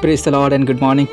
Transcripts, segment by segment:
Praise the Lord and good morning.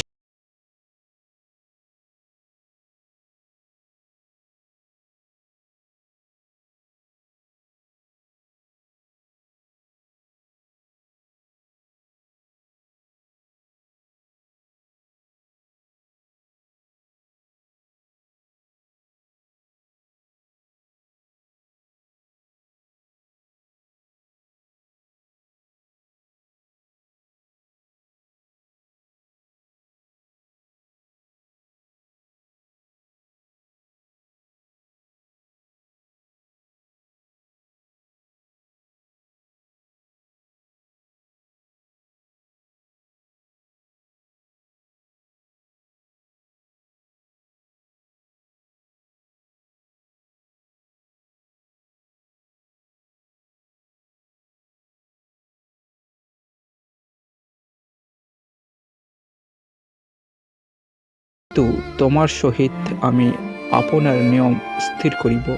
কিন্তু তোমার সহিত আমি আপনার নিয়ম স্থির করিব।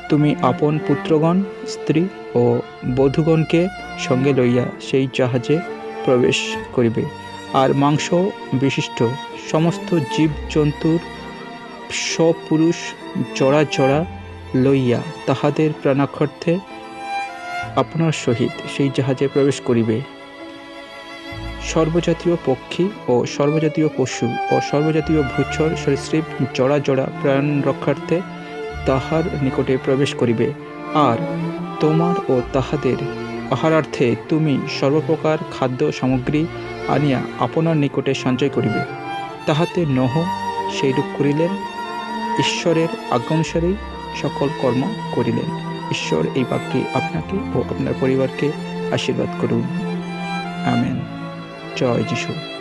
তুমি আপন পুত্রগণ, স্ত্রী ও বধূগণকে সঙ্গে লইয়া সেই জাহাজে প্রবেশ করিবে, আর মাংস বিশিষ্ট সমস্ত জীবজন্তুর সপুরুষ জোড়া জোড়া লইয়া তাহাদের প্রাণার্থে আপনার সহিত সেই জাহাজে প্রবেশ করিবে। সর্বজাতীয় পক্ষী ও সর্বজাতীয় পশু ও সর্বজাতীয় ভূচর সরীসৃপ জোড়া জোড়া প্রাণ রক্ষার্থে তাহার নিকটে প্রবেশ করিবে। আর তোমার ও তাহাদের আহারার্থে তুমি সর্বপ্রকার খাদ্য সামগ্রী আনিয়া আপনার নিকটে সঞ্চয় করিবে। তাহাতে নোহ সেইরূপ করিলেন, ঈশ্বরের আজ্ঞানুসারেই সকল কর্ম করিলেন। ঈশ্বর এই বাক্যে আপনাকে ও আপনার পরিবারকে আশীর্বাদ করুন। আমেন। জয় যিশু।